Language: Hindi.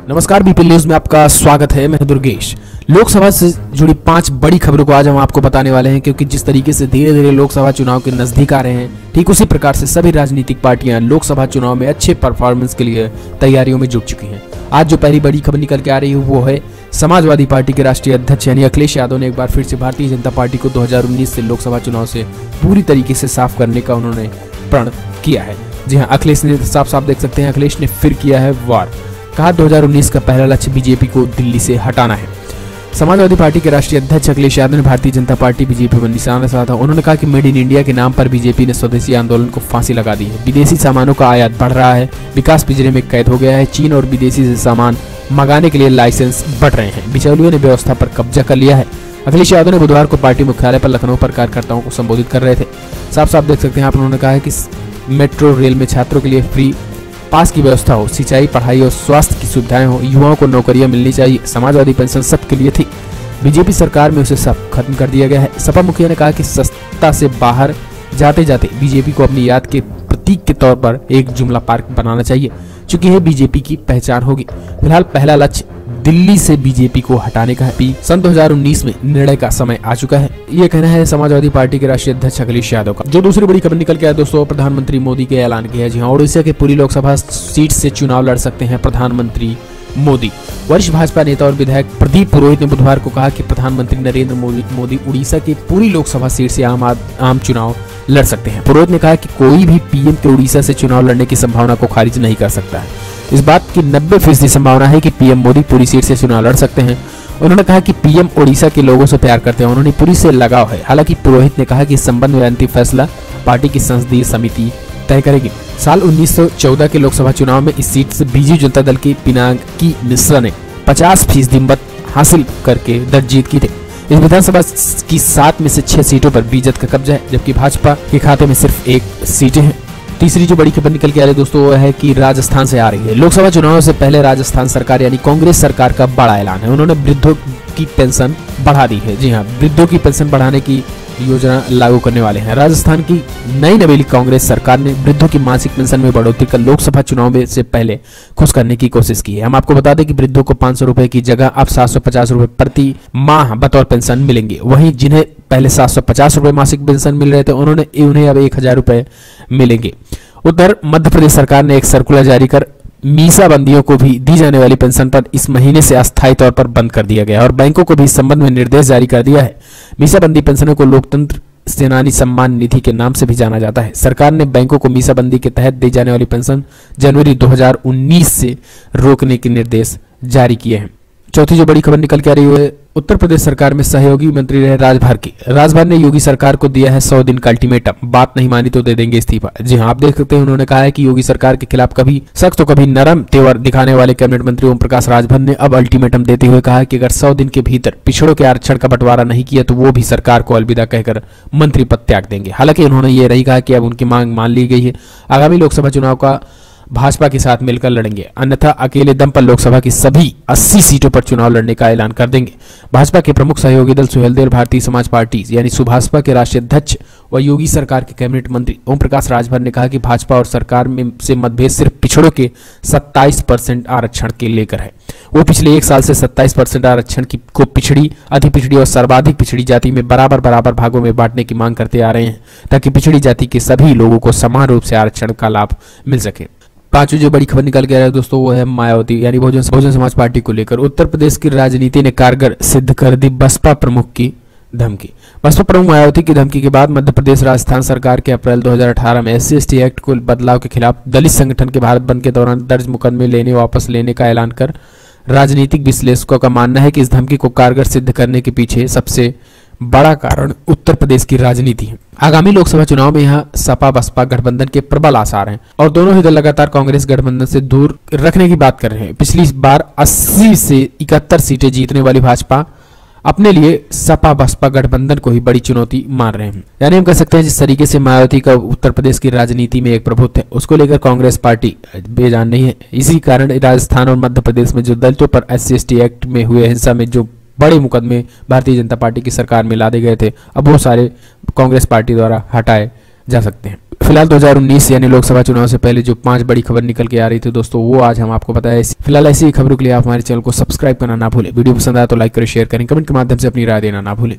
नमस्कार, बीपी न्यूज में आपका स्वागत है। मैं दुर्गेश। लोकसभा से जुड़ी 5 बड़ी खबरों को आज हम आपको बताने वाले हैं, क्योंकि जिस तरीके से धीरे धीरे लोकसभा चुनाव के नजदीक आ रहे हैं, ठीक उसी प्रकार से सभी राजनीतिक पार्टियां लोकसभा चुनाव में अच्छे परफॉर्मेंस के लिए तैयारियों में जुट चुकी हैं। आज जो पहली बड़ी खबर निकल के आ रही है वो है समाजवादी पार्टी के राष्ट्रीय अध्यक्ष यानी अखिलेश यादव ने एक बार फिर से भारतीय जनता पार्टी को 2019 से लोकसभा चुनाव से पूरी तरीके से साफ करने का उन्होंने प्रण किया है। जी हाँ, अखिलेश ने साफ साफ देख सकते हैं, अखिलेश ने फिर किया है वार। कहा 2019 का पहला लक्ष्य बीजेपी को दिल्ली से हटाना है। समाजवादी पार्टी के राष्ट्रीय अध्यक्ष अखिलेश यादव ने भारतीय जनता पार्टी बीजेपी पर निशाना साधा। उन्होंने कहा कि मेड इन इंडिया के नाम पर बीजेपी ने स्वदेशी आंदोलन को फांसी लगा दी है। विदेशी सामानों का आयात बढ़ रहा है, विकास पिंजरे में कैद हो गया है। चीन और विदेशी से सामान मंगाने के लिए लाइसेंस बढ़ रहे हैं। बिचौलियों ने व्यवस्था पर कब्जा कर लिया है। अखिलेश यादव ने बुधवार को पार्टी मुख्यालय पर लखनऊ पर कार्यकर्ताओं को संबोधित कर रहे थे। साफ साफ देख सकते हैं आप, उन्होंने कहा है कि मेट्रो रेल में छात्रों के लिए फ्री पास की व्यवस्था हो, सिंचाई, पढ़ाई और स्वास्थ्य की सुविधाएं हो, युवाओं को नौकरियां मिलनी चाहिए। समाजवादी पेंशन सबके लिए थी, बीजेपी सरकार में उसे सब खत्म कर दिया गया है। सपा मुखिया ने कहा कि सत्ता से बाहर जाते जाते बीजेपी को अपनी याद के प्रतीक के तौर पर एक जुमला पार्क बनाना चाहिए, क्योंकि यह बीजेपी की पहचान होगी। फिलहाल पहला लक्ष्य दिल्ली से बीजेपी को हटाने का है। सन 2019 में निर्णय का समय आ चुका है, ये कहना है समाजवादी पार्टी के राष्ट्रीय अध्यक्ष अखिलेश यादव का। जो दूसरी बड़ी खबर निकल के आया दोस्तों, प्रधानमंत्री मोदी के ऐलान किया है। जी हाँ, उड़ीसा के पूरी लोकसभा सीट से चुनाव लड़ सकते हैं प्रधानमंत्री मोदी। वरिष्ठ भाजपा नेता और विधायक प्रदीप पुरोहित ने बुधवार को कहा कि प्रधानमंत्री नरेंद्र मोदी उड़ीसा की पूरी लोकसभा सीट से आम चुनाव लड़ सकते हैं। पुरोहित ने कहा कि कोई भी पीएम के उड़ीसा से चुनाव लड़ने की संभावना को खारिज नहीं कर सकता है। इस बात की 90% संभावना है कि पीएम मोदी पूरी सीट से चुनाव लड़ सकते हैं। उन्होंने कहा कि पीएम उड़ीसा के लोगों से प्यार करते हैं, उन्होंने पूरी से लगाव है। हालांकि पुरोहित ने कहा कि इस संबंध में अंतिम फैसला पार्टी की संसदीय समिति तय करेगी। साल 1914 के लोकसभा चुनाव में इस सीट से बीजू जनता दल की पिनाकी मिश्रा ने 50% मत हासिल करके दर्ज जीत की थी। इस विधानसभा की 7 में से 6 सीटों पर बीजेपी का कब्जा है, जबकि भाजपा के खाते में सिर्फ 1 सीटें हैं। तीसरी जो बड़ी खबर निकल के आ रही है दोस्तों, वो है कि राजस्थान से आ रही है। लोकसभा चुनाव से पहले राजस्थान सरकार यानी कांग्रेस सरकार का बड़ा ऐलान है। उन्होंने वृद्धों की पेंशन बढ़ा दी है। जी हाँ, वृद्धों की पेंशन बढ़ाने की योजना लागू करने वाले हैं। राजस्थान की नई नवेली कांग्रेस सरकार ने वृद्धों की मासिक पेंशन में बढ़ोतरी कर लोकसभा चुनाव में से पहले खुश करने की कोशिश की है। हम आपको बता दें कि वृद्धों को 500 रुपए की जगह अब 750 रुपए प्रति माह बतौर पेंशन मिलेंगे। वहीं जिन्हें पहले 750 रुपए मासिक पेंशन मिल रहे थे, उन्हें अब 1000 रुपए मिलेंगे। उधर मध्य प्रदेश सरकार ने एक सर्कुलर जारी कर मीसाबंदियों को भी दी जाने वाली पेंशन पर इस महीने से अस्थायी तौर पर बंद कर दिया गया है और बैंकों को भी इस संबंध में निर्देश जारी कर दिया है। मीसाबंदी पेंशनों को लोकतंत्र सेनानी सम्मान निधि के नाम से भी जाना जाता है। सरकार ने बैंकों को मीसाबंदी के तहत दी जाने वाली पेंशन जनवरी 2019 से रोकने के निर्देश जारी किए हैं। चौथी जो बड़ी खबर निकल के आ रही है, उत्तर प्रदेश सरकार में सहयोगी मंत्री रहे राजभर की। राजभर ने योगी सरकार को दिया है 100 दिन का अल्टीमेटम, बात नहीं मानी तो दे देंगे इस्तीफा। जी हाँ, आप देख सकते हैं, उन्होंने कहा है कि योगी सरकार के खिलाफ कभी सख्त तो कभी नरम तेवर दिखाने वाले कैबिनेट मंत्री ओम प्रकाश राजभर ने अब अल्टीमेटम देते हुए कहा कि अगर 100 दिन के भीतर पिछड़ों के आरक्षण का बंटवारा नहीं किया तो वो भी सरकार को अलविदा कहकर मंत्री पद त्याग देंगे। हालांकि उन्होंने ये नहीं कहा कि अब उनकी मांग मान ली गई है, आगामी लोकसभा चुनाव का भाजपा के साथ मिलकर लड़ेंगे, अन्यथा अकेले दम पर लोकसभा की सभी 80 सीटों पर चुनाव लड़ने का ऐलान कर देंगे। भाजपा के प्रमुख सहयोगी दल सुहेलदेव भारतीय समाज पार्टी यानी सुभाषपा के राष्ट्रीय अध्यक्ष व योगी सरकार के कैबिनेट मंत्री ओम प्रकाश राजभर ने कहा कि भाजपा और सरकार में से मतभेद सिर्फ पिछड़ों के 27% आरक्षण के लेकर है। वो पिछले 1 साल से 27% आरक्षण को पिछड़ी, अति पिछड़ी और सर्वाधिक पिछड़ी जाति में बराबर भागों में बांटने की मांग करते आ रहे हैं, ताकि पिछड़ी जाति के सभी लोगों को समान रूप से आरक्षण का लाभ मिल सके। पांचवी जो बड़ी खबर निकल के आ रहा है दोस्तों, वो है मायावती यानी बहुजन समाज पार्टी को लेकर। उत्तर प्रदेश की राजनीति ने कारगर सिद्ध कर दी बसपा प्रमुख की धमकी। बसपा प्रमुख मायावती की धमकी के बाद मध्य प्रदेश राजस्थान सरकार के अप्रैल 2018 में SC/ST एक्ट को बदलाव के खिलाफ दलित संगठन के भारत बंद के दौरान दर्ज मुकदमे वापस लेने का ऐलान कर राजनीतिक विश्लेषकों का मानना है कि इस धमकी को कारगर सिद्ध करने के पीछे सबसे बड़ा कारण उत्तर प्रदेश की राजनीति है। आगामी लोकसभा चुनाव में यहां सपा बसपा गठबंधन के प्रबल आसार हैं और दोनों ही दल लगातार कांग्रेस गठबंधन से दूर रखने की बात कर रहे हैं। पिछली बार 80 से 71 सीटें जीतने वाली भाजपा अपने लिए सपा बसपा गठबंधन को ही बड़ी चुनौती मान रहे हैं। यानी हम कह सकते हैं जिस तरीके से मायावती का उत्तर प्रदेश की राजनीति में एक प्रभुत्व है, उसको लेकर कांग्रेस पार्टी बेजान नहीं है। इसी कारण राजस्थान और मध्य प्रदेश में जो दलितों पर SC/ST एक्ट में हुए हिंसा में जो बड़े मुकदमे भारतीय जनता पार्टी की सरकार में लादे गए थे, अब वो सारे कांग्रेस पार्टी द्वारा हटाए जा सकते हैं। फिलहाल 2019 यानी लोकसभा चुनाव से पहले जो 5 बड़ी खबर निकल के आ रही थी दोस्तों, वो आज हम आपको बताया। फिलहाल ऐसी खबरों के लिए आप हमारे चैनल को सब्सक्राइब करना ना भूलें। वीडियो पसंद आया तो लाइक करें, शेयर करें, कमेंट के माध्यम से अपनी राय देना ना भूलें।